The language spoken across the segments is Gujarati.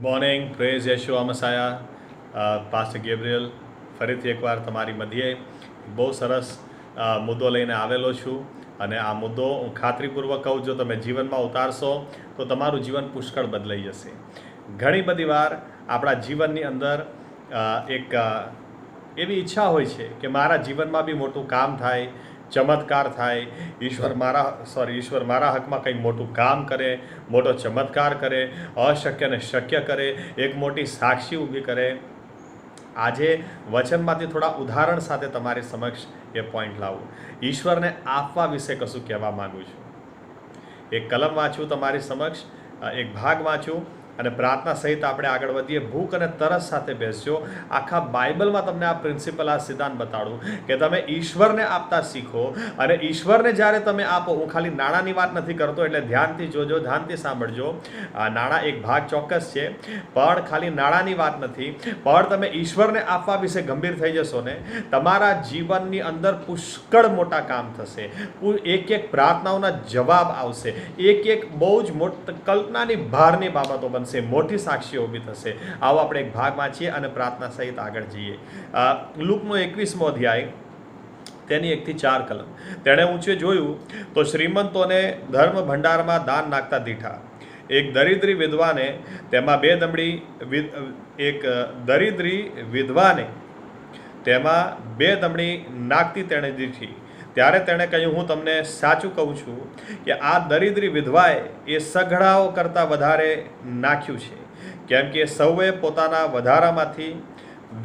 Morning praise Yashu મસાયા pastor Gabriel ફરીથી એકવાર તમારી મધ્યે બહુ સરસ મુદ્દો લઈને આવેલો છું અને આ મુદ્દો હું ખાતરીપૂર્વક કહું, જો તમે જીવનમાં ઉતારશો તો તમારું જીવન પુષ્કળ બદલાઈ જશે. ઘણી બધી વાર આપણા જીવનની અંદર એક એવી ઈચ્છા હોય છે કે મારા જીવનમાં બી મોટું કામ થાય, ચમત્કાર થાય, ઈશ્વર મારા હકમાં કંઈક મોટું કામ કરે, મોટો ચમત્કાર કરે, અશક્યને શક્ય કરે, એક મોટી સાક્ષી ઊભી કરે. આજે વચનમાંથી થોડા ઉદાહરણ સાથે તમારી સમક્ષ એ પોઈન્ટ લાવું. ઈશ્વરને આપવા વિશે કશું કહેવા માગું છું. એક કલમ વાંચું તમારી સમક્ષ, એક ભાગ વાંચું અને પ્રાર્થના સહિત આપણે આગળ વધીએ. ભૂખ અને તરસ સાથે બેસજો. આખા બાઇબલમાં તમને આ પ્રિન્સિપલ, આ સિદ્ધાંત બતાડું કે તમે ઈશ્વરને આપતા શીખો. અને ઈશ્વરને જ્યારે તમે આપો, હું ખાલી નાણાંની વાત નથી કરતો, એટલે ધ્યાનથી જોજો, ધ્યાનથી સાંભળજો. નાણાં એક ભાગ ચોક્કસ છે, પણ ખાલી નાણાંની વાત નથી. પણ તમે ઈશ્વરને આપવા વિશે ગંભીર થઈ જશો ને, તમારા જીવનની અંદર પુષ્કળ મોટા કામ થશે. એક એક પ્રાર્થનાઓના જવાબ આવશે. એક એક બહુ જ મોટી કલ્પનાની બહારની બાબતો બનશે, મોટી સાક્ષીઓ ઊભી થશે. આવો આપણે એક ભાગ વાંચીએ અને પ્રાર્થના સહિત આગળ જઈએ. લુકનો 21મો અધ્યાય, તેની 1 થી 4 કલમ. તેણે ઊંચે જોયું તો શ્રીમંતોને ધર્મ ભંડારમાં દાન નાખતા દીઠા. એક દરિદ્રી વિધવાને તેમાં 2 દમડી એક દરિદ્રી વિધવાને તેમાં 2 દમડી નાખતી તેણે દીઠી. ત્યારે તેણે કહ્યું, હું તમને સાચું કહું છું કે આ દરિદ્રી વિધવાએ એ સઘળાઓ કરતાં વધારે નાખ્યું છે, કેમ કે સૌએ પોતાના વધારામાંથી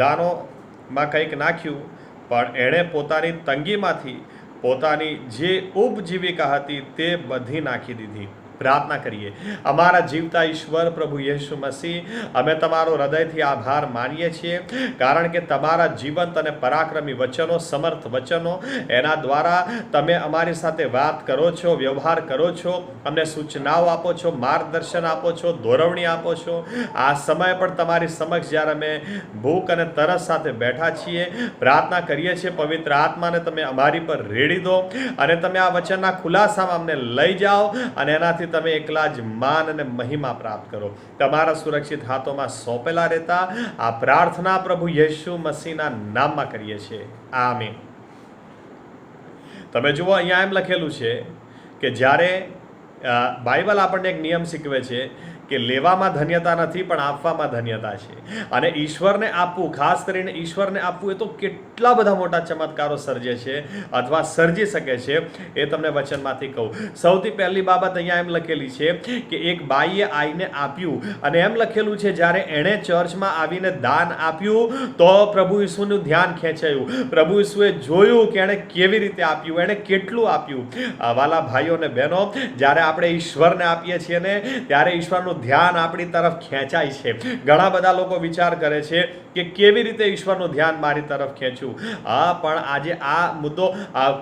દાનોમાં કંઈક નાખ્યું, પણ એણે પોતાની તંગીમાંથી પોતાની જે ઉપજીવિકા હતી તે બધી નાખી દીધી. પ્રાર્થના કરીએ. અમારા જીવતા ઈશ્વર પ્રભુ યેશુ મસીહ, અમે તમારો હૃદયથી આભાર માનીએ છીએ, કારણ કે તમારા જીવંત અને પરાક્રમી વચનો, સમર્થ વચનો, એના દ્વારા તમે અમારી સાથે વાત કરો છો, વ્યવહાર કરો છો, અમને સૂચનાઓ આપો છો, માર્ગદર્શન આપો છો, દોરવણી આપો છો. આ સમય પણ તમારી સમક્ષ જ્યારે અમે ભૂખ અને તરસ સાથે બેઠા છીએ, પ્રાર્થના કરીએ છીએ, પવિત્ર આત્માને તમે અમારી પર રેડી દો અને તમે આ વચનના ખુલાસામાં અમને લઈ જાઓ અને એનાથી તમે એકલા જ માન અને મહિમા પ્રાપ્ત કરો. તમારા સુરક્ષિત હાથોમાં સોંપેલા રહેતા આ પ્રાર્થના પ્રભુ યેશુ મસીહના નામમાં કરીએ છીએ. આમીન. તમે જુઓ, અહીંયા એમ લખેલું છે કે જ્યારે બાઇબલ આપણને એક નિયમ શીખવે છે કે લેવામાં ધન્યતા નથી, પણ આપવામાં ધન્યતા છે. અને ઈશ્વરને આપવું, ખાસ કરીને ઈશ્વરને આપવું, એ તો કેટલા બધા મોટા ચમત્કારો સર્જે છે અથવા સર્જી શકે છે, એ તમને વચનમાંથી કહું. સૌથી પહેલી બાબત અહીંયા એમ લખેલી છે કે એક બાઈએ આઈને આપ્યું, અને એમ લખેલું છે જ્યારે એણે ચર્ચમાં આવીને દાન આપ્યું તો પ્રભુ ઈસુનું ધ્યાન ખેંચાયું. પ્રભુ ઈસુએ જોયું કે એણે કેવી રીતે આપ્યું, એણે કેટલું આપ્યું. વાલા ભાઈઓ અને બહેનો, જ્યારે આપણે ઈશ્વરને આપીએ છીએ ને, ત્યારે ઈશ્વરનું ધ્યાન આપણી તરફ ખેંચાય છે. ઘણા બધા લોકો વિચાર કરે છે કે કેવી રીતે ઈશ્વરનું ધ્યાન મારી તરફ ખેંચવું. પણ આજે આ મુદ્દો,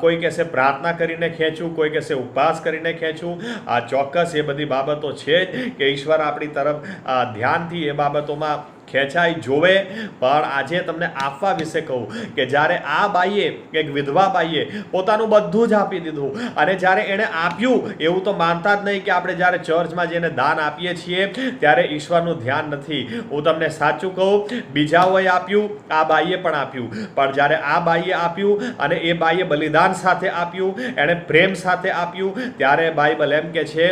કોઈ કહેશે પ્રાર્થના કરીને ખેંચવું, કોઈ કહેશે ઉપવાસ કરીને ખેંચવું. ચોક્કસ એ બધી બાબતો છે જ કે ઈશ્વર આપણી તરફ ધ્યાનથી એ બાબતોમાં ખેંચાઈ જોવે. પણ આજે તમને આપવા વિશે કહું કે જ્યારે આ બાઈએ, એક વિધવા બાઈએ પોતાનું બધું જ આપી દીધું, અને જ્યારે એણે આપ્યું, એવું તો માનતા જ નહીં કે આપણે જ્યારે ચર્ચમાં જઈને દાન આપીએ છીએ ત્યારે ઈશ્વરનું ધ્યાન નથી. હું તમને સાચું કહું, બીજાઓએ આપ્યું, આ બાઈએ પણ આપ્યું, પણ જ્યારે આ બાઈએ આપ્યું અને એ બાઈએ બલિદાન સાથે આપ્યું, એણે પ્રેમ સાથે આપ્યું, ત્યારે બાઇબલ એમ કે છે,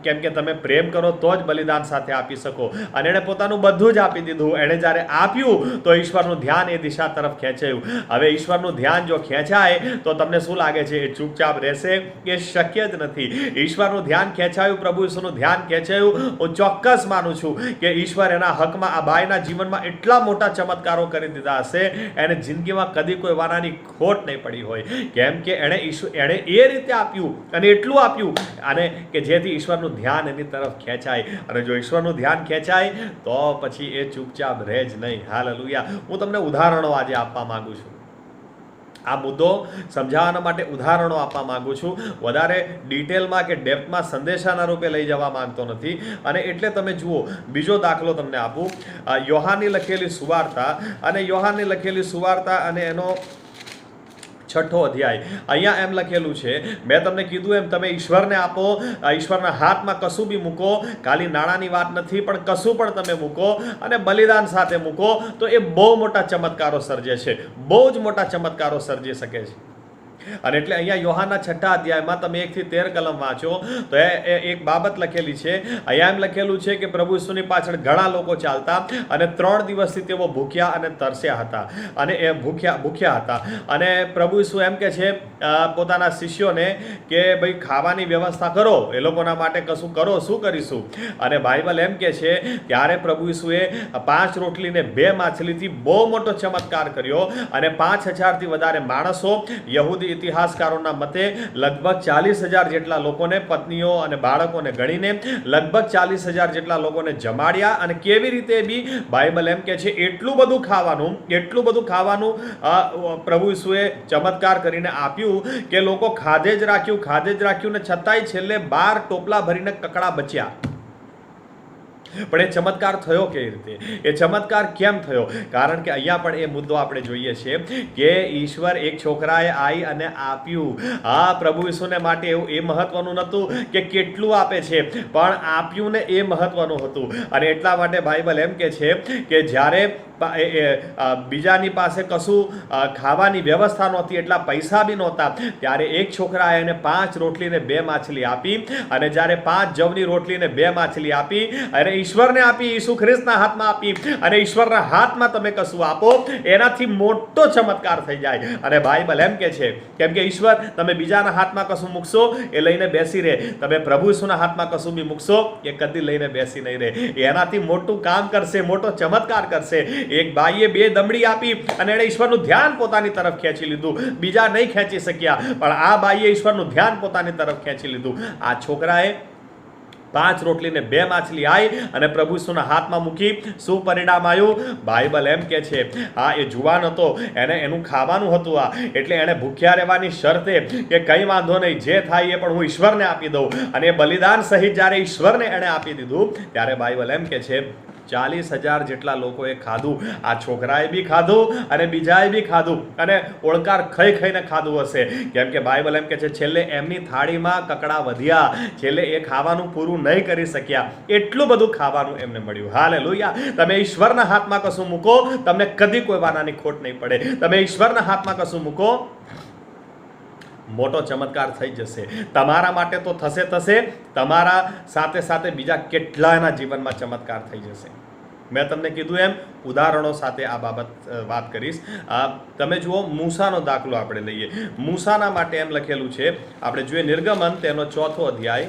કેમ કે તમે પ્રેમ કરો તો જ બલિદાન સાથે આપી શકો. અને એણે પોતાનું બધું જ આપી દીધું. એણે જ્યારે આપ્યું તો ઈશ્વરનું ધ્યાન એ દિશા તરફ ખેંચાયું. હવે ઈશ્વરનું ધ્યાન જો ખેંચાય તો તમને શું લાગે છે? એ ચૂપચાપ રહેશે? એ શક્ય જ નથી. ઈશ્વરનું ધ્યાન ખેંચાયું, પ્રભુ ઈસુનું ધ્યાન ખેંચાયું. હું ચોક્કસ માનું છું કે ઈશ્વર એના હકમાં, આ બાઈના જીવનમાં એટલા મોટા ચમત્કારો કરી દીધા હશે, એને જિંદગીમાં કદી કોઈ વાનાની ખોટ નહીં પડી હોય. કેમ કે એણે એ રીતે આપ્યું અને એટલું આપ્યું, અને કે જેથી ઈશ્વરનું ધ્યાન એની તરફ ખેંચાય. અને જો ઈશ્વરનું ધ્યાન ખેંચાય તો પછી એ ચૂપચાપ રહે જ નહીં. હાલેલુયા. હું તમને ઉદાહરણો આજે આપવા માંગુ છું. આ મુદ્દો સમજાવવા માટે ઉદાહરણો આપવા માંગુ છું. વધારે ડિટેલમાં કે ડેપ્થમાં સંદેશાના રૂપે લઈ જવા માંગતો નથી. અને એટલે તમે જુઓ, બીજો દાખલો તમને આપું. યોહાનની લખેલી સુવાર્તા અને એનો છઠ્ઠો અધ્યાય, અહીંયા એમ લખેલું છે, મેં તમને કીધું એમ તમે ઈશ્વરને આપો, ઈશ્વરના હાથમાં કશું બી મૂકો, ખાલી નાણાંની વાત નથી પણ કશું પણ તમે મૂકો અને બલિદાન સાથે મૂકો તો એ બહુ મોટા ચમત્કારો સર્જે છે, બહુ જ મોટા ચમત્કારો સર્જી શકે છે. અને એટલે અહીંયા યોહાનના છઠ્ઠા અધ્યાયમાં તમે 1 થી 13 કલમ વાંચો તો એ એક બાબત લખેલી છે. અહીંયા એમ લખેલું છે કે પ્રભુ ઈસુની પાછળ ઘણા લોકો ચાલતા અને 3 દિવસથી તેઓ ભૂખ્યા અને તરસ્યા હતા અને એ ભૂખ્યા હતા. અને પ્રભુ ઈસુ એમ કે છે પોતાના શિષ્યોને કે ભાઈ ખાવાની વ્યવસ્થા કરો, એ લોકોના માટે કશું કરો, શું કરીશું? અને બાઇબલ એમ કે છે ત્યારે પ્રભુ ઈસુએ 5 રોટલી ને 2 માછલીથી બહુ મોટો ચમત્કાર કર્યો અને 5000 થી વધારે માણસો, યહૂદી ઇતિહાસકારોના મતે લગભગ 40,000 જેટલા લોકોને, પત્નીઓ અને બાળકોને ગણીને લગભગ 40,000 જેટલા લોકોને જમાડ્યા. અને કેવી રીતે બી બાઇબલ એમ કે છે એટલું બધું ખાવાનું પ્રભુ ઈસુએ ચમત્કાર કરીને આપ્યું કે લોકો ખાધે જ રાખ્યું ને છતાંય છેલ્લે 12 ટોપલા ભરીને કકડા બચ્યા. પણ એ ચમત્કાર થયો કેવી રીતે? એ ચમત્કાર કેમ થયો? કારણ કે અહીંયા પણ એ મુદ્દો આપણે જોઈએ છીએ કે ઈશ્વર એક છોકરાએ આવી અને આપ્યું. પ્રભુ ઈસુને માટે એવું એ મહત્વનું નહોતું કે કેટલું આપે છે, પણ આપ્યું ને એ મહત્વનું હતું. અને એટલા માટે બાઇબલ એમ કે છે કે જ્યારે બીજાની પાસે કશું ખાવાની વ્યવસ્થા નહોતી, એટલા પૈસા બી નહોતા, ત્યારે એક છોકરાએ એને 5 રોટલી ને 2 માછલી આપી. અને જ્યારે 5 જવની રોટલી ને 2 માછલી આપી અને ઈશ્વરને આપી, ઈસુ ખ્રિસ્તના હાથમાં આપી, અને ઈશ્વરના હાથમાં તમે કશું આપો એનાથી મોટો ચમત્કાર થઈ જાય. અને બાઇબલ એમ કે છે કેમ કે ઈશ્વર તમે બીજાના હાથમાં કશું મૂકશો એ લઈને બેસી રહે, તમે પ્રભુ ઈસુના હાથમાં કશું બી મૂકશો એ કદી લઈને બેસી નહીં રહે. એનાથી મોટું કામ કરશે, મોટો ચમત્કાર કરશે. એક બાઈએ 2 દમડી આપી અને એણે ઈશ્વરનું ધ્યાન પોતાની તરફ ખેંચી લીધું. બીજા નહીં ખેંચી શક્યા, પણ આ બાઈએ ઈશ્વરનું ધ્યાન પોતાની તરફ ખેંચી લીધું. આ છોકરાએ 5 રોટલી ને 2 માછલી આવી અને પ્રભુ ઈસુના હાથમાં મૂકી. શું પરિણામ આવ્યું? બાઇબલ એમ કે છે એ જુવાન હતો, એનું ખાવાનું હતું એટલે એણે ભૂખ્યા રહેવાની શરતે કે કંઈ વાંધો નહીં, જે થાય એ પણ હું ઈશ્વરને આપી દઉં. અને બલિદાન સહિત જ્યારે ઈશ્વરને એણે આપી દીધું ત્યારે બાઇબલ એમ કે છે 40,000 જેટલા લોકોએ ખાધું. આ છોકરાએ બી ખાધું અને બીજાએ બી ખાધું અને ઓળકાર ખાઈને ખાધું હશે. કેમ કે બાઇબલ એમ કે છે છેલ્લે એમની થાળીમાં કકડા વધ્યા, છેલ્લે એ ખાવાનું પૂરું નહીં કરી શક્યા, એટલું બધું ખાવાનું એમને મળ્યું. હાલેલુયા! તમે ઈશ્વરના હાથમાં કશું મૂકો, તમને કદી કોઈ વાનાની ખોટ નહીં પડે. તમે ઈશ્વરના હાથમાં કશું મૂકો, મોટો ચમત્કાર થઈ જશે. તમારા માટે તો થશે, તમારા સાથે સાથે બીજા કેટલાયના જીવનમાં ચમત્કાર થઈ જશે. મેં તમને કીધું એમ ઉદાહરણો સાથે આ બાબત વાત કરીશ. તમે જુઓ, મૂસાનો દાખલો આપણે લઈએ. મૂસાના માટે એમ લખેલું છે, આપણે જોઈએ નિર્ગમન તેનો 4થો અધ્યાય.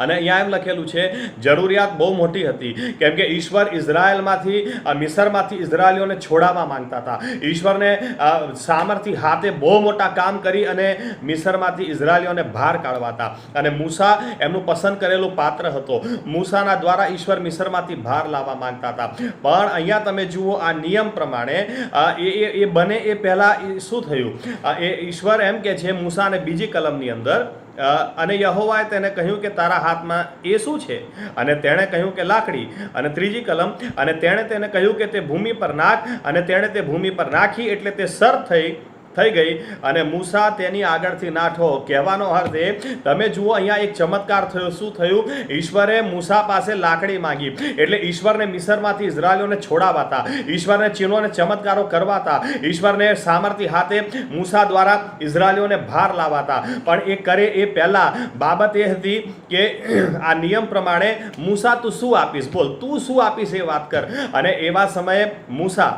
અને અહીંયા એમ લખેલું છે જરૂરિયાત બહુ મોટી હતી, કેમ કે ઈશ્વર મિસરમાંથી ઇઝરાયલીઓને છોડાવવા માંગતા હતા. ઈશ્વરને સામર્થ્ય હાથે બહુ મોટા કામ કરી અને મિસરમાંથી ઇઝરાયલીઓને બહાર કાઢવા હતા. અને મૂસા એમનું પસંદ કરેલું પાત્ર હતો. મૂસાના દ્વારા ઈશ્વર મિસરમાંથી બહાર લાવવા માંગતા હતા. પણ અહીંયા તમે જુઓ આ નિયમ પ્રમાણે એ બને એ પહેલા શું થયું? ઈશ્વર એમ કે છે મૂસાને બીજી કલમની અંદર, અને યહોવાએ તેને કહ્યું કે તારા હાથમાં એ શું છે? અને તેણે કહ્યું કે લાકડી. અને ત્રીજી કલમ, અને તેણે તેને કહ્યું કે તે ભૂમિ પર નાખ. અને તેણે તે ભૂમિ પર નાખી એટલે તે સર થઈ ગઈ અને મૂસા તેની આગળથી નાઠો. કહેવાનો અર્થ એ, તમે જુઓ અહીંયા એક ચમત્કાર થયો. શું થયું? ઈશ્વરે મૂસા પાસે લાકડી માંગી, એટલે ઈશ્વરને મિસરમાંથી ઇઝરાયલીઓને છોડાવાતા, ઈશ્વરને ચિહ્નોને ચમત્કારો કરવાતા, ઈશ્વરને સામર્થ્ય હાથે મૂસા દ્વારા ઇઝરાયલીઓને બહાર લાવાતા. પણ એ કરે એ પહેલા બાબત એ હતી કે આ નિયમ પ્રમાણે મૂસા તું શું આપીશ? બોલ, તું શું આપીશ એ વાત કર. અને એવા સમયે મૂસા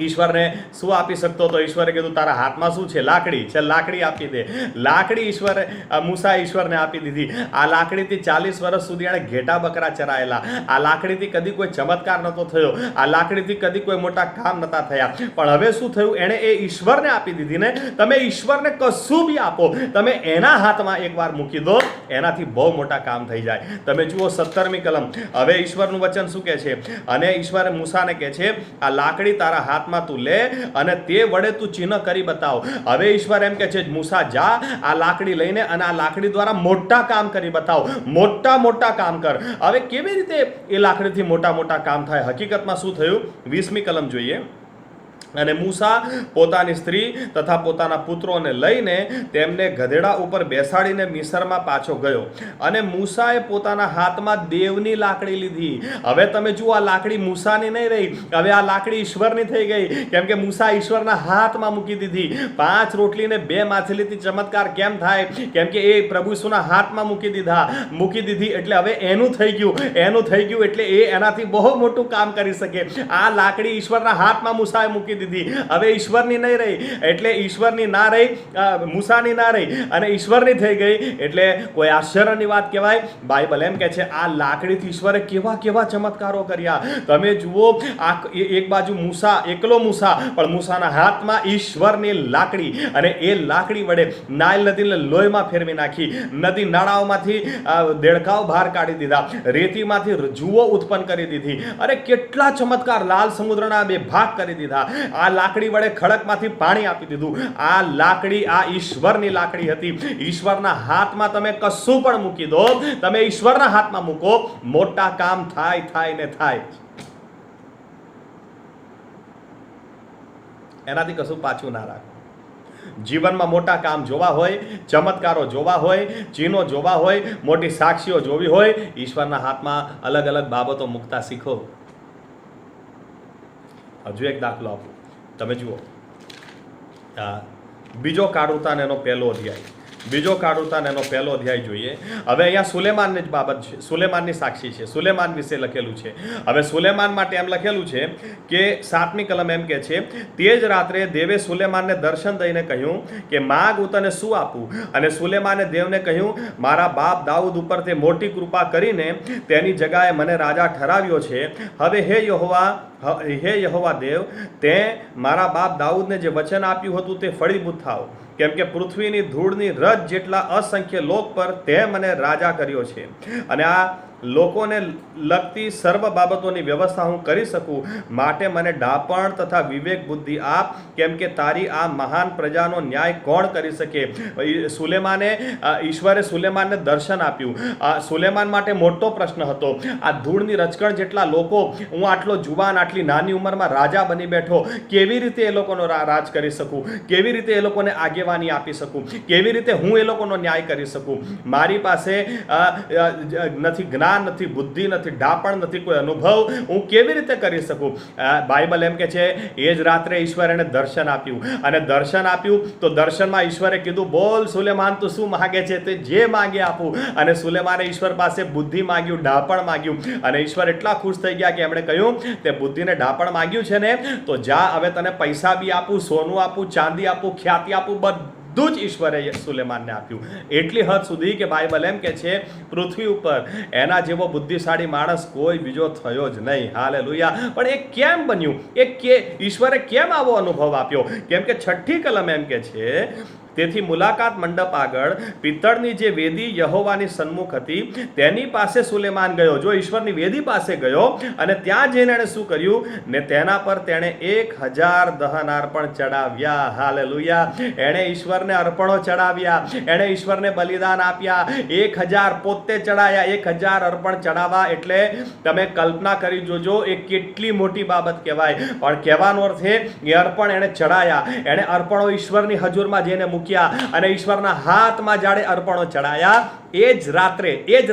ઈશ્વરને શું આપી શકતો હતો? ઈશ્વરે કીધું તારા હાથમાં શું છે? લાકડી છે, લાકડી આપી દે. લાકડી મૂસા ઈશ્વરને આપી દીધી. આ લાકડીથી 40 વર્ષ સુધી એણે ઘેટા બકરા ચરાયેલા. આ લાકડીથી કદી કોઈ ચમત્કાર નહોતો થયો, આ લાકડીથી કદી કોઈ મોટા કામ નહોતા થયા. પણ હવે શું થયું? એણે એ ઈશ્વરને આપી દીધી ને. તમે ઈશ્વરને કશું બી આપો, તમે એના હાથમાં એકવાર મૂકી દો, એનાથી બહુ મોટા કામ થઈ જાય. તમે જુઓ 17મી કલમ. હવે ઈશ્વરનું વચન શું કહે છે? અને ઈશ્વરે મૂસાને કહે છે આ લાકડી તારા હાથમાં તું લે અને તે વડે તું ચિહ્ન કરી બતાવ. હવે ઈશ્વર એમ કે છે મૂસા જા આ લાકડી લઈને અને આ લાકડી દ્વારા મોટા કામ કરી બતાવ, મોટા કામ કર. હવે કેવી રીતે એ લાકડીથી મોટા કામ થાય? હકીકતમાં શું થયું? 20મી કલમ જોઈએ. અને મૂસા પોતાની સ્ત્રી તથા પોતાના પુત્રોને લઈને તેમને ગધેડા ઉપર બેસાડીને મિસરમાં પાછો ગયો. અને મૂસાએ પોતાના હાથમાં દેવની લાકડી લીધી. હવે તમે જુઓ, આ લાકડી મૂસાની નહીં રહી, હવે આ લાકડી ઈશ્વરની થઈ ગઈ, કેમ કે મૂસા ઈશ્વરના હાથમાં મૂકી દીધી. 5 રોટલી ને 2 માછલીથી ચમત્કાર કેમ થાય? કેમ કે એ પ્રભુ ઈસુના હાથમાં મૂકી દીધી. એટલે હવે એનું થઈ ગયું એટલે એ એનાથી બહુ મોટું કામ કરી શકે. આ લાકડી ઈશ્વરના હાથમાં મૂસાએ મૂકી દીધી. હવે ઈશ્વરની નહીં રહી, એટલે ઈશ્વરની ના રહી, મૂસાની ના રહી અને ઈશ્વરની થઈ ગઈ. એટલે કોઈ આશ્ચર્યની વાત કહેવાય. બાઇબલ એમ કહે છે આ લાકડીથી ઈશ્વરે કેવા કેવા ચમત્કારો કર્યા. તમે જુઓ, એક બાજુ એકલો મૂસા, પણ મૂસાના હાથમાં ઈશ્વરની લાકડી, અને એ લાકડી વડે નાઇલ નદીને લોહીમાં ફેરવી નાખી. નદી નાળાઓમાંથી દેડકાઓ બહાર કાઢી દીધા, રેતીમાંથી જુઓ ઉત્પન્ન કરી દીધી. અરે કેટલા ચમત્કાર! લાલ સમુદ્રના 2 ભાગ કરી દીધા. આ લાકડી વડે ખડકમાંથી પાણી આપી દીધું. આ લાકડી આ ઈશ્વરની લાકડી હતી. ઈશ્વરના હાથમાં તમે કશું પણ મૂકી દો, તમે ઈશ્વરના હાથમાં મૂકો, મોટા કામ થાય ને થાય. એનાથી કશું પાછું ના રાખો. જીવનમાં મોટા કામ જોવા હોય, ચમત્કારો જોવા હોય, ચિહ્નો જોવા હોય, મોટી સાક્ષીઓ જોવી હોય, ઈશ્વરના હાથમાં અલગ અલગ બાબતો મૂકતા શીખો. હજુ એક દાખલો આપું. તમે જુઓ, બીજો કાળુતાન એનો પહેલો અધ્યાય જોઈએ. હવે અહીંયા સુલેમાનની જ બાબત છે, સુલેમાનની સાક્ષી છે, સુલેમાન વિશે લખેલું છે. હવે સુલેમાન માટે એમ લખેલું છે કે 7મી કલમ એમ કે છે, તે જ રાત્રે દેવે સુલેમાનને દર્શન દઈને કહ્યું કે માગ હું તને શું આપું? અને સુલેમાને દેવને કહ્યું, મારા બાપ દાઉદ ઉપર તે મોટી કૃપા કરીને તેની જગાએ મને રાજા ઠરાવ્યો છે. હવે હે યહોવા દેવ, તે મારા બાપ દાઉદને જે વચન આપ્યું હતું તે ફળીભૂત થાવ, કેમ કે પૃથ્વીની ધૂળની રજ જેટલા અસંખ્ય લોક પર તે મને રાજા કર્યો છે, અને આ લોકોને લગતી સર્વ બાબતોની વ્યવસ્થા હું કરી શકું. માટે મને ડાપણ તથા વિવેક બુદ્ધિ આપ, કેમ કે તારી આ મહાન પ્રજાનો ન્યાય કોણ કરી શકે? ઈશ્વરે સુલેમાનને દર્શન આપ્યું. સુલેમાન માટે મોટો પ્રશ્ન હતો. આ ધૂળની રચકણ જેટલા લોકો, હું આટલો જુવાન, આટલી નાની ઉંમરમાં રાજા બની બેઠો, કેવી રીતે એ લોકોનો રાજ કરી શકું? કેવી રીતે એ લોકોને આગેવાની આપી શકું? કેવી રીતે હું એ લોકોનો ન્યાય કરી શકું? મારી પાસે નથી જ્ઞાન, નથી બુદ્ધિ, નથી ડાપણ, નથી કોઈ અનુભવ. હું કેવી રીતે કરી શકું? બાઇબલ એમ કે છે એ જ રાત્રે ઈશ્વરે એને દર્શન આપ્યું. અને દર્શન આપ્યું તો દર્શનમાં ઈશ્વરે કીધું, બોલ સુલેમાન, તું શું માગે છે? તે જે માગે આપું. અને સુલેમાને ઈશ્વર પાસે બુદ્ધિ માગ્યું, ડાપણ માગ્યું. અને ઈશ્વર એટલા ખુશ થઈ ગયા કે એમણે કહ્યું, તે બુદ્ધિને ડાપણ માગ્યું છે ને, તો જા, હવે તને પૈસા બી આપું, સોનું આપું, ચાંદી આપું, ખ્યાતિ આપું, બધું જ ઈશ્વરે સુલેમાનને આપ્યું. એટલી હદ સુધી કે બાઇબલ એમ કે છે પૃથ્વી ઉપર એના જેવો બુદ્ધિશાળી માણસ કોઈ બીજો થયો જ નહીં. હાલેલુયા. પણ એ કેમ બન્યું? ઈશ્વરે કેમ આવો અનુભવ આપ્યો? કેમ કે 6ઠ્ઠી કલમ એમ કે છે, તેથી મુલાકાત મંડપ આગળ પિત્તળની જે વેદી યહોવાની સન્મુખ હતી તેની પાસે સુલેમાન ગયો. જો ઈશ્વરની વેદી પાસે ગયો અને ત્યાં જઈને એણે શું કર્યું? ને તેના પર તેણે 1000 દહન અર્પણ ચડાવ્યા. હાલેલુયા. એણે ઈશ્વરને અર્પણો ચડાવ્યા, એણે ઈશ્વરને બલિદાન આપ્યા. 1000 પોતે ચડાયા. 1000 અર્પણ ચડાવવા એટલે તમે કલ્પના કરી જોજો, એ કેટલી મોટી બાબત કહેવાય. પણ કહેવાનો અર્થ એ અર્પણ એણે ચડાયા. એણે અર્પણો ઈશ્વરની હજુરમાં જઈને મૂક્યા અને ઈશ્વરના હાથમાં જાડે અર્પણો ચડાયા. એ જ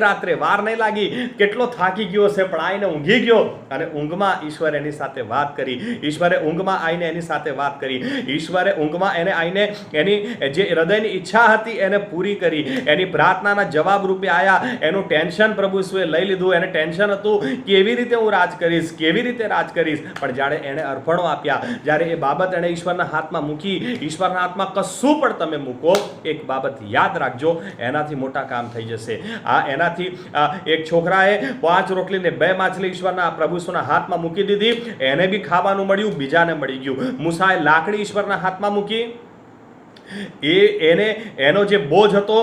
રાત્રે વાર નહીં લાગી. કેટલો થાકી ગયો છે, પણ આઈને ઊંઘી ગયો. અને ઊંઘમાં ઈશ્વરે એની સાથે વાત કરી. ઈશ્વરે ઊંઘમાં આવીને એની સાથે વાત કરી. ઈશ્વરે ઊંઘમાં એને આવીને એની જે હૃદયની ઈચ્છા હતી એને પૂરી કરી. એની પ્રાર્થનાના જવાબ રૂપે આયા. એનું ટેન્શન પ્રભુ ઈસુએ લઈ લીધું. એને ટેન્શન હતું કેવી રીતે હું રાજ કરીશ, કેવી રીતે રાજ કરીશ. પણ જ્યારે એણે અર્પણો આપ્યા, જ્યારે એ બાબત એણે ઈશ્વરના હાથમાં મૂકી, ઈશ્વરના હાથમાં કશું પણ તમે મૂકો, એક બાબત યાદ રાખજો, એનાથી મોટા કામ થઈ જશે. એનાથી એક છોકરાએ 5 રોટલી ને 2 માછલી ઈશ્વરના પ્રભુ ઈસુના હાથમાં મૂકી દીધી. એને બી ખાવાનું મળ્યું, બીજાને મળી ગયું. મૂસાએ લાકડી ઈશ્વરના હાથમાં મૂકી. એનો જે બોજ હતો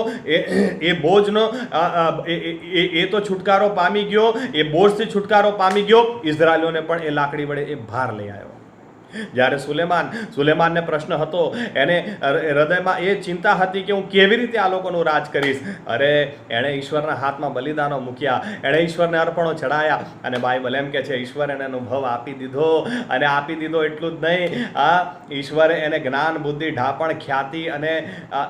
એ બોજનો એ તો છુટકારો પામી ગયો. એ બોજથી છુટકારો પામી ગયો. ઇઝરાયલીઓને પણ એ લાકડી વડે એ ભાર લઈ આવ્યો. જ્યારે સુલેમાનને પ્રશ્ન હતો, એને હૃદયમાં એ ચિંતા હતી કે હું કેવી રીતે આ લોકોનું રાજ કરીશ. અરે એણે ઈશ્વરના હાથમાં બલિદાનો મૂક્યા, એણે ઈશ્વરને અર્પણો ચડાયા, અને બાઇબલ એમ કે છે ઈશ્વરે એને અનુભવ આપી દીધો. અને આપી દીધો એટલું જ નહીં, ઈશ્વરે એને જ્ઞાન, બુદ્ધિ, ઢાપણ, ખ્યાતિ અને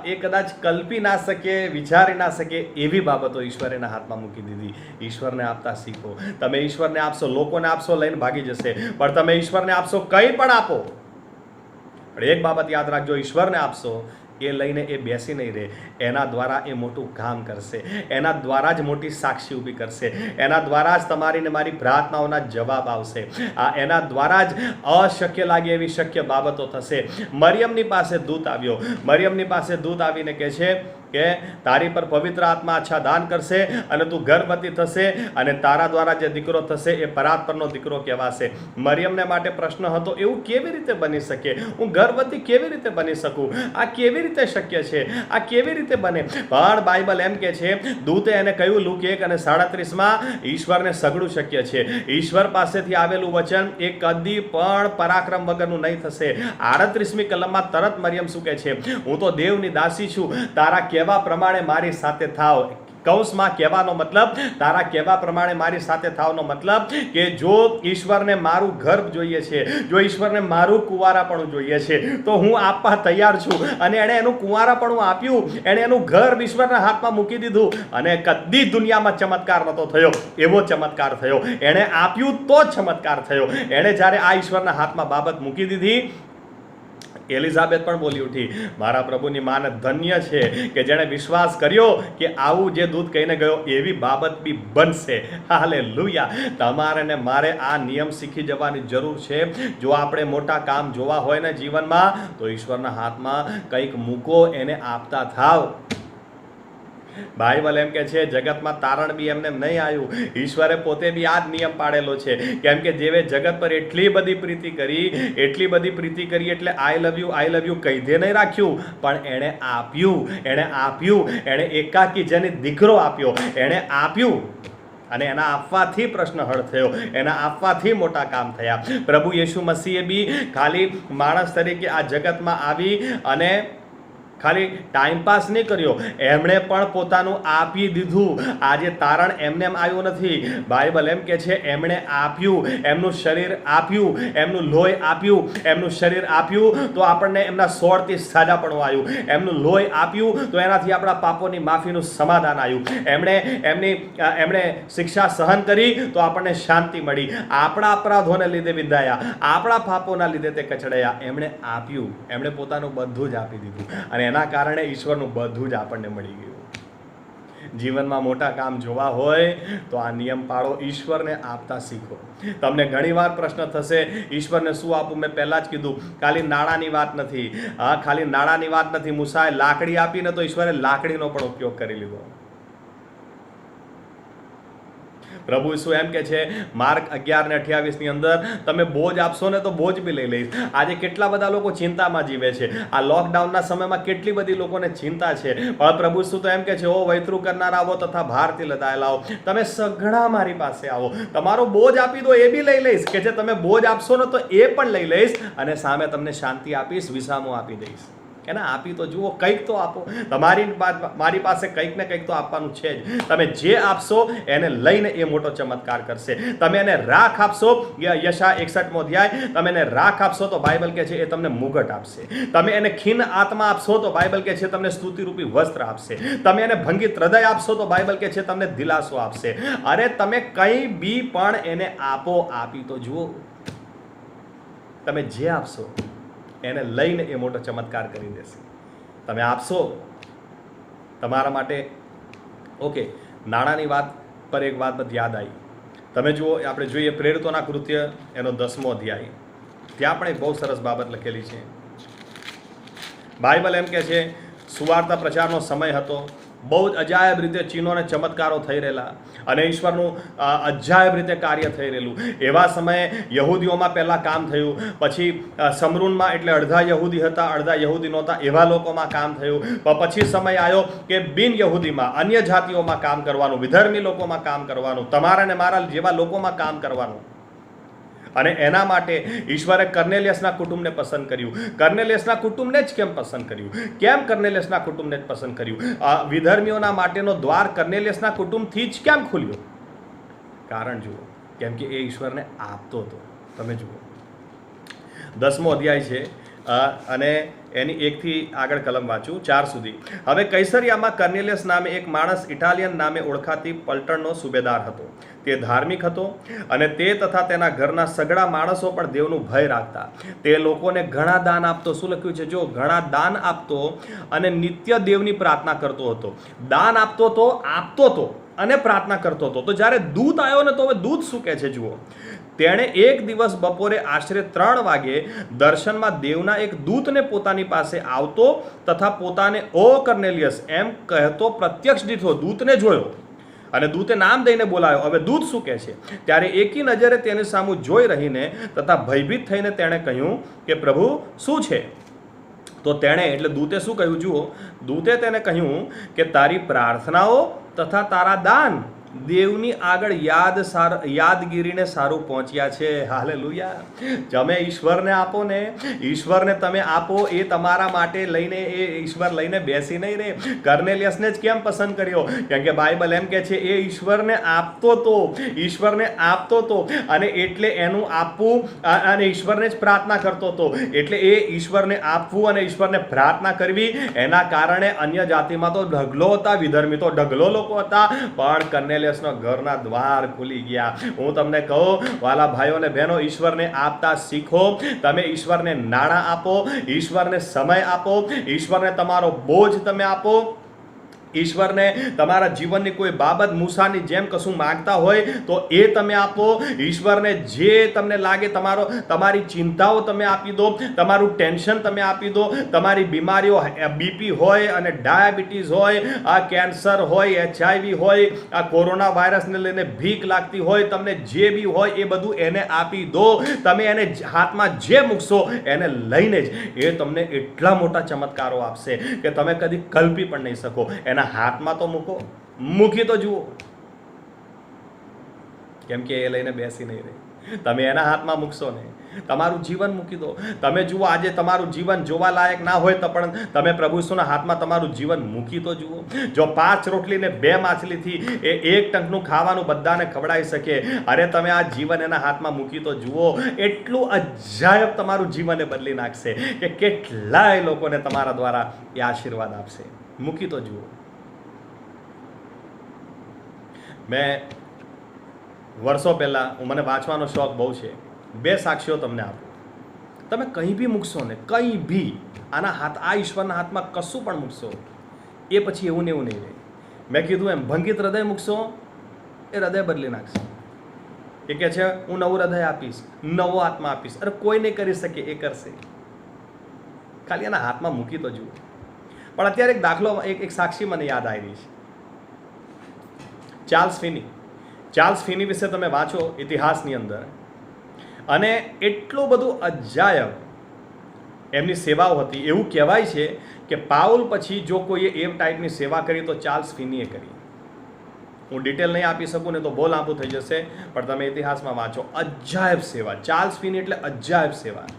એ કદાચ કલ્પી ના શકે, વિચારી ના શકે એવી બાબતો ઈશ્વરે એના હાથમાં મૂકી દીધી. ઈશ્વરને આપતા શીખો. તમે ઈશ્વરને આપશો, લોકોને આપશો, લઈને ભાગી જશે. પણ તમે ઈશ્વરને આપશો, કંઈ પણ આપો, પણ એક બાબત યાદ રાખજો, ઈશ્વરને આપશો એ લઈને એ બેસી નહીં રહે. એના દ્વારા એ મોટું કામ કરશે, એના દ્વારા જ મોટી સાક્ષી ઊભી કરશે, એના દ્વારા જ તમારી ને મારી પ્રાર્થનાઓના જવાબ આવશે. એના દ્વારા જ અશક્ય લાગે એવી શક્ય બાબતો થશે. મરિયમની પાસે દૂત આવ્યો. મરિયમની પાસે દૂત આવીને કહે છે કે તારી પર પવિત્ર આત્મા આચ્છાદાન કરશે અને તું ગર્ભવતી થશે અને તારા દ્વારા જે દીકરો થશે એ પરાત્પરનો દીકરો કહેવાશે. મરિયમને માટે પ્રશ્ન હતો, એવું કેવી રીતે બની શકે? હું ગર્ભવતી કેવી રીતે બની શકું? આ કેવી રીતે શક્ય છે? આ કેવી રીતે બને? પણ બાઇબલ એમ કે છે, દૂતે એને કહ્યું લુક 1:37 ઈશ્વરને સઘળું શક્ય છે. ઈશ્વર પાસેથી આવેલું વચન એ કદી પણ પરાક્રમ વગરનું નહીં થશે. 38મી કલમમાં તરત મરિયમ શું કહે છે? હું તો દેવની દાસી છું, તારા કહેવા પ્રમાણે મારી સાથે થાવ. કૌંસમાં કહેવાનો મતલબ, તારા કહેવા પ્રમાણે મારી સાથે થાવનો મતલબ કે જો ઈશ્વરને મારું ગર્ભ જોઈએ છે, જો ઈશ્વરને મારું કુંવારાપણું જોઈએ છે, તો હું આપવા તૈયાર છું. અને એણે એનું કુંવારાપણું આપ્યું, એણે એનું ગર્ભ ઈશ્વરના હાથમાં મૂકી દીધું. અને કદી દુનિયામાં ચમત્કાર નહોતો થયો એવો ચમત્કાર થયો. એણે આપ્યું તો જ ચમત્કાર થયો. એણે જ્યારે આ ઈશ્વરના હાથમાં બાબત મૂકી દીધી, એલિઝાબેથ પણ બોલી ઉઠી, મારા પ્રભુની માને ધન્ય છે કે જેણે વિશ્વાસ કર્યો કે આવું જે દૂત કહીને ગયો એવી બાબત બી બનશે. હાલેલુયા. તમારે ને મારે આ નિયમ શીખી જવાની જરૂર છે. જો આપણે મોટા કામ જોવા હોય ને જીવનમાં, તો ઈશ્વરના હાથમાં કંઈક મૂકો, એને આપતા થાવ. બાઇબલ એમ કે છે જગતમાં તારણ બી એમને નહીં આવ્યું. ઈશ્વરે પોતે બી આ જ નિયમ પાડેલો છે. કેમ કે જેવે જગત પર એટલી બધી પ્રીતિ કરી એટલે આઈ લવ યુ કહી દે નહીં રાખ્યું, પણ એણે આપ્યું. એણે એકાકી જનિત દીકરો આપ્યો, એણે આપ્યું. અને એના આપવાથી પ્રશ્ન હળ થયો, એના આપવાથી મોટા કામ થયા. પ્રભુ યેશુ મસીહે બી ખાલી માણસ તરીકે આ જગતમાં આવી અને ખાલી ટાઈમપાસ નહીં કર્યો, એમણે પણ પોતાનું આપી દીધું. આજે તારણ એમને એમ આવ્યું નથી. બાઇબલ એમ કે છે એમણે આપ્યું, એમનું શરીર આપ્યું, એમનું લોહી આપ્યું. એમનું શરીર આપ્યું તો આપણને એમના સોળથી સાજાપણું આવ્યું. એમનું લોહી આપ્યું તો એનાથી આપણા પાપોની માફીનું સમાધાન આવ્યું. એમણે શિક્ષા સહન કરી તો આપણને શાંતિ મળી. આપણા અપરાધોને લીધે વિંધાયા, આપણા પાપોના લીધે તે કચડાયા. એમણે આપ્યું, એમણે પોતાનું બધું જ આપી દીધું. અને એના કારણે ઈશ્વરનું બધું જ આપણને મળી ગયું. જીવનમાં મોટા કામ જોવા હોય તો આ નિયમ પાળો, ઈશ્વરને આપતા શીખો. તમને ઘણીવાર પ્રશ્ન થશે, ઈશ્વરને શું આપું? મેં પહેલાં જ કીધું, ખાલી નાણાંની વાત નથી. ખાલી નાણાંની વાત નથી. મૂસાએ લાકડી આપીને તો ઈશ્વરે લાકડીનો પણ ઉપયોગ કરી લીધો. પ્રભુ ઈસુ એમ કે છે માર્ક 11:28 ની અંદર, તમે બોજ આપશો ને તો બોજ બી લઈ લઈશ. આજે કેટલા બધા લોકો ચિંતામાં જીવે છે. આ લોકડાઉનના સમયમાં કેટલી બધી લોકોને ચિંતા છે. પણ પ્રભુ ઈસુ તો એમ કે છે, ઓ વૈતરું કરનાર આવો તથા ભારથી લદાયેલા આવો, તમે સઘળા મારી પાસે આવો, તમારો બોજ આપી દો, એ બી લઈ લઈશ. કે જે તમે બોજ આપશો ને તો એ પણ લઈ લઈશ, અને સામે તમને શાંતિ આપીશ, વિસામો આપી દઈશ. એને આપી તો જુઓ, કંઈક તો આપો. મારી પાસે કંઈક ને કંઈક તો આપવાનું છે જ. તમે જે આપશો એને લઈને એ મોટો ચમત્કાર કરશે. તમે એને રાખ આપશો, યશા 61મો અધ્યાય, તમે એને રાખ આપશો તો બાઇબલ કે છે એ તમને મુગટ આપશે. તમે એને ખીન આત્મા આપશો તો બાઇબલ કે છે તમને સ્તુતિરૂપી વસ્ત્ર આપશે. તમે એને ભંગિત હૃદય આપશો તો બાઇબલ કે છે તમને દિલાસો આપશે. અરે તમે કંઈ બી પણ એને આપો, આપી તો જુઓ. તમે જે આપશો એને લઈને એ મોટો ચમત્કાર કરી દેશે. તમે આપશો તમારા માટે. ઓકે, નાણાંની વાત પર એક વાત બધી યાદ આવી. તમે જુઓ, આપણે જોઈએ પ્રેરિતોના કૃત્ય એનો 10મો અધ્યાય, ત્યાં પણ એક બહુ સરસ બાબત લખેલી છે. બાઇબલ એમ કે છે સુવાર્તા પ્રચારનો સમય હતો. બહુ જ અજાયબ રીતે ચિહ્નો અને ચમત્કારો થઈ રહેલા અને ઈશ્વરનું અજાયબ રીતે કાર્ય થઈ રહેલું. એવા સમયે યહૂદીઓમાં પહેલાં કામ થયું, પછી સમરૂનમાં એટલે અડધા યહૂદી હતા, અડધા યહૂદી નહોતા, એવા લોકોમાં કામ થયું. પછી સમય આવ્યો કે બિન યહૂદીમાં, અન્ય જાતિઓમાં કામ કરવાનું, વિધર્મી લોકોમાં કામ કરવાનું, તમારા ને મારા જેવા લોકોમાં કામ કરવાનું. અને એના માટે ઈશ્વરે કર્નેલિયસના કુટુંબને પસંદ કર્યું. કર્નેલિયસના કુટુંબને જ કેમ પસંદ કર્યું? કેમ કર્નેલિયસના કુટુંબને જ પસંદ કર્યું? વિધર્મીઓના માટેનો દ્વાર કર્નેલિયસના કુટુંબથી જ કેમ ખુલ્યો? કારણ જુઓ, કેમ કે એ ઈશ્વરને આપતો હતો. તમે જુઓ 10મો અધ્યાય છે અને એની 1 થી આગળ કલમ વાંચું 4 સુધી. હવે કૈસરિયામાં કર્નેલિયસ નામે એક માણસ ઇટાલિયન નામે ઓળખાતી પલટણનો સુબેદાર હતો. તે ધાર્મિક હતો અને તે તથા તેના ઘરના સગળા માણસો પણ દેવનું ભય રાખતા. તે લોકોને ઘણા દાન આપતો. શું લખ્યું છે? જો ઘણા દાન આપતો અને નિત્ય દેવની પ્રાર્થના કરતો હતો. દાન આપતો હતો અને પ્રાર્થના કરતો હતો. તો જ્યારે દૂત આવ્યો ને, તો હવે દૂત શું કહે છે જુઓ. તેણે એક દિવસ બપોરે આશરે 3 વાગે દર્શનમાં દેવના એક દૂતને પોતાની પાસે આવતો તથા પોતાને ઓ કર્નેલિયસ એમ કહેતો પ્રત્યક્ષ દીઠો. દૂતને જોયો અને દૂતે નામ દઈને બોલાવ્યો. હવે દૂત શું કહે છે? ત્યારે એકી નજરે તેની સામું જોઈ રહીને તથા ભયભીત થઈને તેણે કહ્યું કે પ્રભુ શું છે? તો તેણે એટલે દૂતે શું કહ્યું જુઓ. દૂતે તેને કહ્યું કે તારી પ્રાર્થનાઓ તથા તારા દાન દેવની આગળ યાદગીરીને સારું પહોંચ્યા છે. હાલેલુયા. તમે ઈશ્વરને આપો ને, ઈશ્વરને તમે આપો, એ તમારા માટે લઈને એ ઈશ્વર લઈને બેસી નહીં રહે. કર્નેલિયસને જ કેમ પસંદ કર્યો? કેમ કે બાઇબલ એમ કે છે એ ઈશ્વરને આપતો હતો અને એટલે એનું આપવું અને ઈશ્વરને જ પ્રાર્થના કરતો હતો. એટલે એ ઈશ્વરને આપવું અને ઈશ્વરને પ્રાર્થના કરવી, એના કારણે અન્ય જાતિમાં તો ઢગલો હતા, વિધર્મી તો ઢગલો લોકો હતા, પણ કર્નેલિયસના ઘરના દ્વાર ખુલી ગયા. હું તમને કહું વાલા ભાઈઓ અને બહેનો, ઈશ્વરને આપતા શીખો. તમે ઈશ્વરને નાણાં આપો, ઈશ્વરને સમય આપો, ઈશ્વરને તમારો બોજ તમે આપો, ઈશ્વરને તમારા જીવનની કોઈ બાબત મૂસાની જેમ કશું માંગતા હોય તો એ તમે આપો. ઈશ્વરને જે તમને લાગે તમારી ચિંતાઓ તમે આપી દો, તમારું ટેન્શન તમે આપી દો, તમારી બીમારીઓ બીપી હોય અને ડાયાબિટીસ હોય, આ કેન્સર હોય, HIV હોય, આ કોરોના વાયરસને લઈને ભીખ લાગતી હોય, તમને જે બી હોય એ બધું એને આપી દો. તમે એને હાથમાં જે મૂકશો એને લઈને જ એ તમને એટલા મોટા ચમત્કારો આપશે કે તમે કદી કલ્પી પણ નહીં શકો. હાથમાં તો મૂકી તો જુઓ, કેમ કે એ લઈને બેસી નહીં રહે. તમે એના હાથમાં મૂકશો ને, તમારું જીવન મૂકી દો. તમે જુઓ, આજે તમારું જીવન જોવા લાયક ના હોય તો પણ તમે પ્રભુ ઈસુના હાથમાં તમારું જીવન મૂકી તો જુઓ. જો 5 રોટલી ને 2 માછલીથી એ 1 ટંકનું ખાવાનું બધાને ખવડાવી શકે, અરે તમે આ જીવન એના હાથમાં મૂકી તો જુઓ. એટલું અજાયબ તમારું જીવન એ બદલી નાખશે કે કેટલાય લોકોને તમારા દ્વારા એ આશીર્વાદ આપશે. મૂકી તો જુઓ. મેં વર્ષો પહેલાં, મને વાંચવાનો શોખ બહુ છે, 2 સાક્ષીઓ તમને આપું. તમે કંઈ બી મૂકશો ને, કંઈ બી આ ઈશ્વરના હાથમાં કશું પણ મૂકશો, એ પછી એવું ને એવું નહીં રહે. મેં કીધું એમ, ભંગિત હૃદય મૂકશો, એ હૃદય બદલી નાખશે. એ કહે છે હું નવું હૃદય આપીશ, નવો આત્મા આપીશ. અરે કોઈ નહીં કરી શકે, એ કરશે. ખાલી એના હાથમાં મૂકી તો જુઓ. પણ અત્યારે એક દાખલો, એક સાક્ષી મને યાદ આવી રહી છે. ચાર્લ્સ ફિની વિશે તમે વાંચો ઇતિહાસની અંદર, અને એટલું બધું અજાયબ એમની સેવાઓ હતી. એવું કહેવાય છે કે પાઉલ પછી જો કોઈએ એ ટાઈપની સેવા કરી તો ચાર્લ્સ ફિનીએ કરી. હું ડિટેલ નહીં આપી શકું ને તો બહુ લાંબુ થઈ જશે, પણ તમે ઇતિહાસમાં વાંચો. અજાયબ સેવા. ચાર્લ્સ ફિની એટલે અજાયબ સેવા.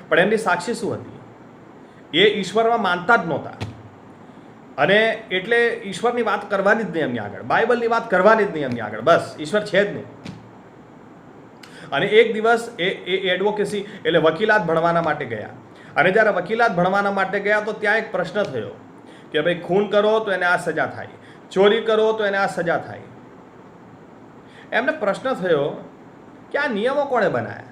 પણ એમની સાક્ષી શું હતી? એ ઈશ્વરમાં માનતા જ નહોતા, અને એટલે ઈશ્વરની વાત કરવાની જ નહીં એમની આગળ, બાઇબલની વાત કરવાની જ નહીં એમની આગળ. બસ ઈશ્વર છે જ નહીં. અને એક દિવસ એ એડવોકેસી એટલે વકીલાત ભણવાના માટે ગયા. અને જ્યારે વકીલાત ભણવાના માટે ગયા તો ત્યાં એક પ્રશ્ન થયો કે ભાઈ ખૂન કરો તો એને આ સજા થાય, ચોરી કરો તો એને આ સજા થાય. એમને પ્રશ્ન થયો કે આ નિયમો કોણે બનાવ્યા?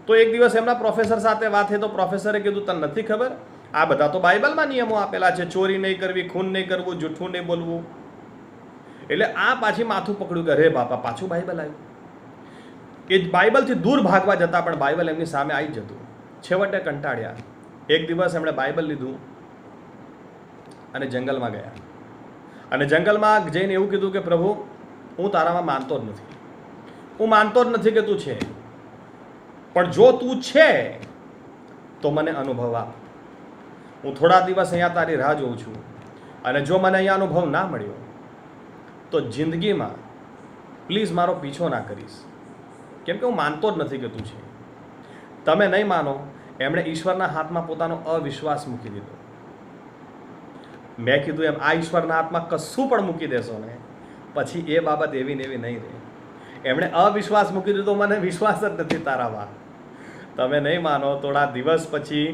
તો એક દિવસ એમના પ્રોફેસર સાથે વાત થઈ તો પ્રોફેસરે કીધું તને નથી ખબર? આ બધા તો બાઇબલમાં નિયમો આપેલા છે, ચોરી નહીં કરવી, ખૂન નહીં કરવું, જૂઠું નહીં બોલવું. એટલે આ પાછી માથું પકડ્યું કે અરે બાપા, પાછું બાઇબલ આવ્યું. કે બાઇબલથી દૂર ભાગવા જતા પણ બાઇબલ એમની સામે આવી જતું. છેવટે કંટાળ્યા. એક દિવસ એમણે બાઇબલ લીધું અને જંગલમાં ગયા. અને જંગલમાં જઈને એવું કીધું કે પ્રભુ, હું તારામાં માનતો જ નથી, હું માનતો જ નથી કે તું છે, પણ જો તું છે તો મને અનુભવ આપ. હું થોડા દિવસ અહીંયા તારી રાહ જોઉં છું, અને જો મને અહીંયા અનુભવ ના મળ્યો તો જિંદગીમાં પ્લીઝ મારો પીછો ના કરીશ. કેમ કે હું માનતો જ નથી કે તું છે. તમે નહીં માનો, એમણે ઈશ્વરના હાથમાં પોતાનો અવિશ્વાસ મૂકી દીધો. મેં કીધું એમ, આ ઈશ્વરના હાથમાં કશું પણ મૂકી દેશો ને પછી એ બાબત એવી ને એવી નહીં રહે. એમણે અવિશ્વાસ મૂકી દીધો, મને વિશ્વાસ જ નથી તારામાં. તમે નહીં માનો, થોડા દિવસ પછી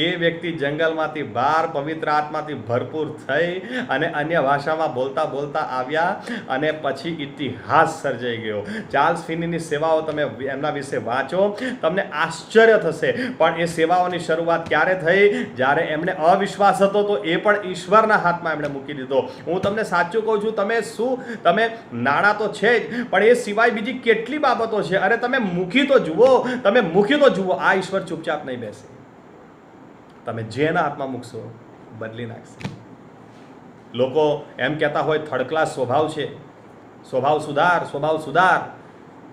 એ વ્યક્તિ જંગલમાંથી બહાર પવિત્ર આત્માથી ભરપૂર થઈ અને અન્ય ભાષામાં બોલતા બોલતા આવ્યા અને પછી ઇતિહાસ સર્જાઈ ગયો. ચાર્લ્સ ફિનીની સેવાઓ તમે એમના વિશે વાંચો, તમને આશ્ચર્ય થશે. પણ એ સેવાઓની શરૂઆત ક્યારે થઈ? જ્યારે એમણે અવિશ્વાસ હતો તો એ પણ ઈશ્વરના હાથમાં એમણે મૂકી દીધો. હું તમને સાચું કહું છું, તમે નાણાં તો છે જ, પણ એ સિવાય બીજી કેટલી બાબતો છે. અરે તમે મૂકી તો જુઓ, તમે મૂકી તો જુઓ. આ ઈશ્વર ચૂપચાપ નહીં બેસે. તમે જેના હાથમાં મૂકશો બદલી નાખશે. લોકો એમ કહેતા હોય થર્ડ ક્લાસ સ્વભાવ છે, સ્વભાવ સુધાર.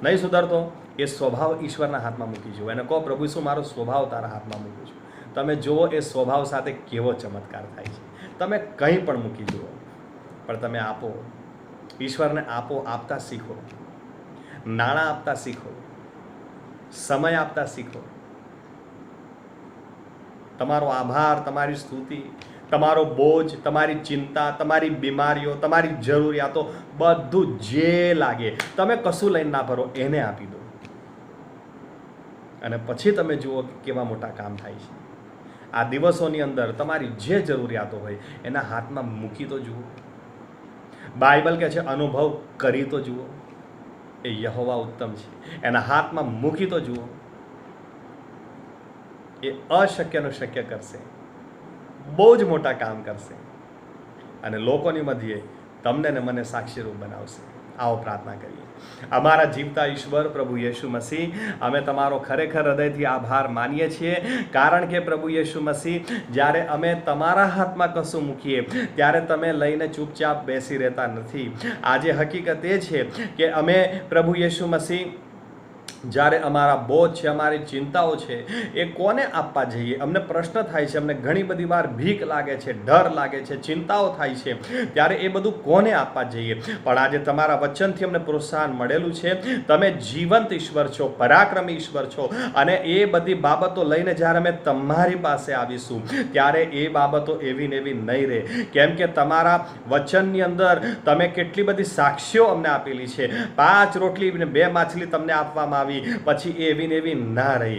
નહીં સુધરતો. એ સ્વભાવ ઈશ્વરના હાથમાં મૂકી જુઓ. એને કહો, પ્રભુ શું મારો સ્વભાવ તારા હાથમાં મૂકું છું. તમે જુઓ એ સ્વભાવ સાથે કેવો ચમત્કાર થાય છે. તમે કંઈ પણ મૂકી જુઓ, પણ તમે આપો, ઈશ્વરને આપો. આપતા શીખો, નાણાં આપતા શીખો, સમય આપતા શીખો. તમારો આભાર, તમારી સ્તુતિ, તમારો બોજ, તમારી ચિંતા, તમારી બીમારીઓ, તમારી જરૂરિયાતો, બધું જે લાગે તમે કશું લઈને ના ભરો, એને આપી દો. અને પછી તમે જુઓ કે કેવા મોટા કામ થાય છે. આ દિવસોની અંદર તમારી જે જરૂરિયાતો હોય એના હાથમાં મૂકી તો જુઓ. બાઇબલ કહે છે અનુભવ કરી તો જુઓ. એ યહોવા ઉત્તમ છે, એના હાથમાં મૂકી તો જુઓ. એ અશક્યનું શક્ય કરશે, બહુ જ મોટા કામ કરશે અને લોકોની મધ્યે તમને ને મને સાક્ષીરૂપ બનાવશે. આવો પ્રાર્થના કરીએ. અમારા જીવતા ઈશ્વર પ્રભુ યેશુ મસીહ, અમે તમારો ખરેખર હૃદયથી આભાર માનીએ છીએ, કારણ કે પ્રભુ યેશુ મસીહ, જ્યારે અમે તમારા હાથમાં કશું મૂકીએ ત્યારે તમે લઈને ચૂપચાપ બેસી રહેતા નથી. આજે હકીકત એ છે કે અમે પ્રભુ યેશુ મસીહ, જ્યારે અમારા બોજ છે, અમારી ચિંતાઓ છે, એ કોને આપવા જઈએ? અમને પ્રશ્ન થાય છે. અમને ઘણી બધી વાર ભીખ લાગે છે, ડર લાગે છે, ચિંતાઓ થાય છે. ત્યારે એ બધું કોને આપવા જઈએ? પણ આજે તમારા વચનથી અમને પ્રોત્સાહન મળેલું છે. તમે જીવંત ઈશ્વર છો, પરાક્રમી ઈશ્વર છો અને એ બધી બાબતો લઈને જ્યારે અમે તમારી પાસે આવીશું ત્યારે એ બાબતો એવી ને એવી નહીં રહે. કેમ કે તમારા વચનની અંદર તમે કેટલી બધી સાક્ષીઓ અમને આપેલી છે. 5 રોટલી અને 2 માછલી તમને આપવામાં આવી, પછી એ એવી ને એવી ના રહી.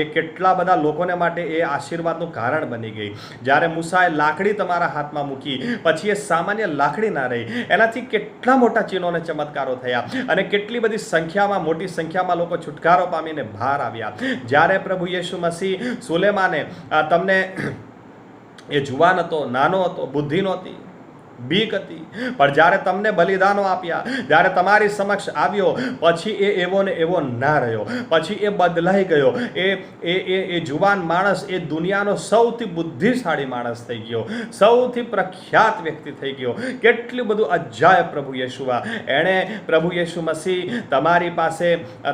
એ કેટલા બધા લોકોને માટે એ આશીર્વાદનું કારણ બની ગઈ. જ્યારે મૂસાએ લાકડી તમારા હાથમાં મૂકી, પછી એ સામાન્ય લાકડી ના રહી. એનાથી કેટલા મોટા ચિહ્નો અને ચમત્કારો થયા અને કેટલી બધી સંખ્યામાં, મોટી સંખ્યામાં લોકો છુટકારો પામીને બહાર આવ્યા. જ્યારે પ્રભુ યેશુ મસીહ, સુલેમાને તમને, એ જુવાન હતો, નાનો હતો, બુદ્ધિ નહોતી, બીક હતી, પણ જ્યારે તમને બલિદાનો આપ્યા, જ્યારે તમારી સમક્ષ આવ્યો, પછી એ એવો ને એવો ના રહ્યો. પછી એ બદલાઈ ગયો. એ જુવાન માણસ એ દુનિયાનો સૌથી બુદ્ધિશાળી માણસ થઈ ગયો, સૌથી પ્રખ્યાત વ્યક્તિ થઈ ગયો. કેટલું બધું અજાયબ પ્રભુ યેશુઆ, એણે પ્રભુ યેશુ મસીહ તમારી પાસે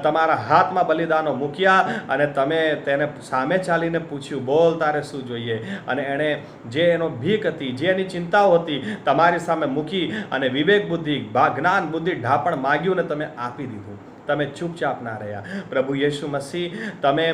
તમારા હાથમાં બલિદાનો મૂક્યા અને તમે તેને સામે ચાલીને પૂછ્યું, બોલ તારે શું જોઈએ? અને એણે જે એનો ભીખ હતી, જે એની ચિંતાઓ હતી, તમારી સામે મૂકી અને વિવેક બુદ્ધિ, જ્ઞાન બુદ્ધિ, ઢાપણ માગ્યું ને તમે આપી દીધું. તમે ચૂપચાપ ના રહ્યા. પ્રભુ યેશુ મસીહ, તમે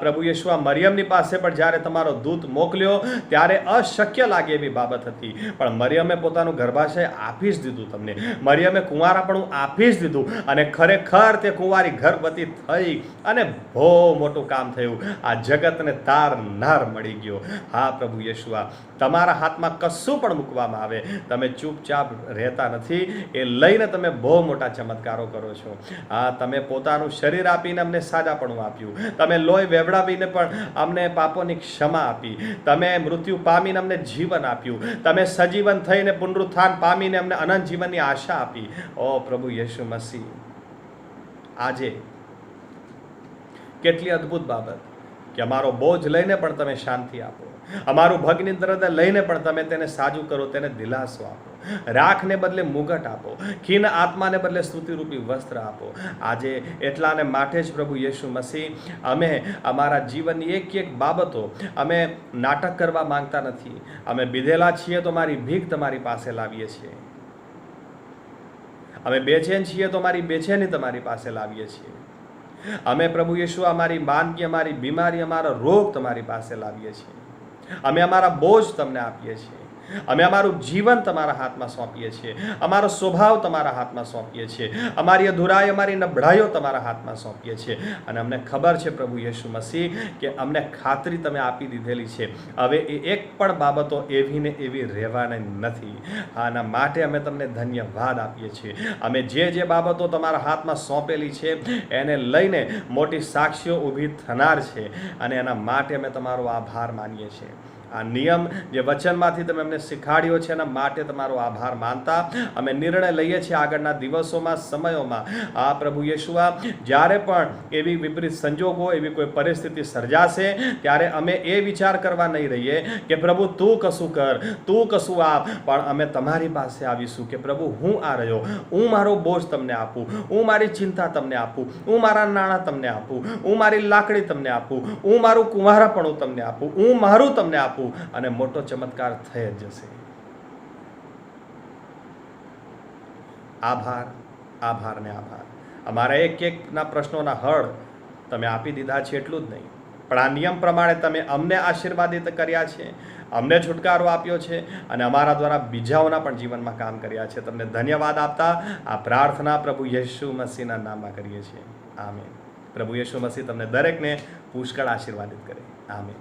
પ્રભુ યેશુઆ મરિયમની પાસે પણ જ્યારે તમારો દૂત મોકલ્યો ત્યારે અશક્ય લાગે એવી બાબત હતી, પણ મરિયમે પોતાનું ગર્ભાશય આપી જ દીધું તમને. મરિયમે કુંવારાપણું આપી જ દીધું અને ખરેખર તે કુંવારી ગર્ભવતી થઈ અને બહુ મોટું કામ થયું. આ જગતને તારનાર મળી ગયો. હા પ્રભુ યેશુઆ, તમારા હાથમાં કશું પણ મૂકવામાં આવે, તમે ચૂપચાપ રહેતા નથી. એ લઈને તમે બહુ મોટા ચમત્કારો કરો છો. તમે પોતાનું શરીર આપીને અમને સાજાપણું આપ્યું. તમે લોહી વેવડાવીને પણ અમને પાપોની ક્ષમા આપી. તમે મૃત્યુ પામીને અમને જીવન આપ્યું. તમે સજીવન થઈને પુનરુત્થાન પામીને અમને અનંત જીવનની આશા આપી. ઓ પ્રભુ યેશુ મસીહ, આજે કેટલી અદ્ભુત બાબત કે અમારો બોજ લઈને પણ તમે શાંતિ આપો, અમારું ભગની દર્દ લઈને પણ તમે તેને સાજું કરો, તેને દિલાસો આપો, રાખને બદલે મુગટ આપો, ખીન આત્માને બદલે સ્તુતિરૂપી વસ્ત્ર આપો. આજે એટલાને માટે જ પ્રભુ યેશુ મસીહ, અમે અમારા જીવનની એક એક બાબતો અમે નાટક કરવા માંગતા નથી. અમે બીધેલા છીએ તો મારી ભીખ તમારી પાસે લાવીએ છીએ. અમે બેચેન છીએ તો મારી બેચેની તમારી પાસે લાવીએ છીએ. અમે પ્રભુ યેશુ અમારી માંદગી, અમારી બીમારી, અમારો રોગ તમારી પાસે લાવીએ છીએ. અમે અમારા બોજ તમને આપીએ છીએ. અમે અમારું જીવન તમારા હાથમાં સોંપીએ છીએ. અમારો સ્વભાવ તમારા હાથમાં સોંપીએ છીએ. અમારી અધૂરાઈ, અમારી નબળાઈઓ તમારા હાથમાં સોંપીએ છીએ. અને અમને ખબર છે પ્રભુ યેશુ મસીહ કે અમને ખાતરી તમે આપી દીધેલી છે. હવે એ એક પણ બાબતો એવી ને એવી રહેવાની નથી. આના માટે અમે તમને ધન્યવાદ આપીએ છીએ. અમે જે બાબતો તમારા હાથમાં સોંપેલી છે એને લઈને મોટી સાક્ષીઓ ઊભી થનાર છે, અને એના માટે અમે તમારો આભાર માનીએ છીએ. આ નિયમ જે વચનમાંથી તમે અમને શીખવાડ્યો છે એના માટે તમારો આભાર માનતા અમે નિર્ણય લઈએ છીએ આગળના દિવસોમાં, સમયોમાં આ પ્રભુ યેશુઆ જ્યારે પણ એવી વિપરીત સંજોગો, એવી કોઈ પરિસ્થિતિ સર્જાશે ત્યારે અમે એ વિચાર કરવા નહીં રહીએ કે પ્રભુ તું કશું કર, તું કશું આપ, પણ અમે તમારી પાસે આવીશું કે પ્રભુ હું આ રહ્યો, હું મારો બોજ તમને આપું, હું મારી ચિંતા તમને આપું, હું મારા નાણાં તમને આપું, હું મારી લાકડી તમને આપું, હું મારું કુંવારાપણું તમને આપું, હું મારું તમને આપું, અને મોટો ચમત્કાર થઈ જ જશે. આભાર, આભાર ને આભાર. અમારા એક પ્રશ્નોના હળ તમે આપી દીધા છે એટલું જ નહીં, પણ આ નિયમ પ્રમાણે તમે અમને આશીર્વાદિત કર્યા છે, અમને છુટકારો આપ્યો છે, અને અમારા દ્વારા બીજાઓના પણ જીવનમાં કામ કર્યા છે. તમને ધન્યવાદ આપતા આ પ્રાર્થના પ્રભુ યેશુ મસીહના નામમાં કરીએ છીએ. આમીન. પ્રભુ યેશુ મસીહ તમને દરેકને પુષ્કળ આશીર્વાદિત કરે. આમીન.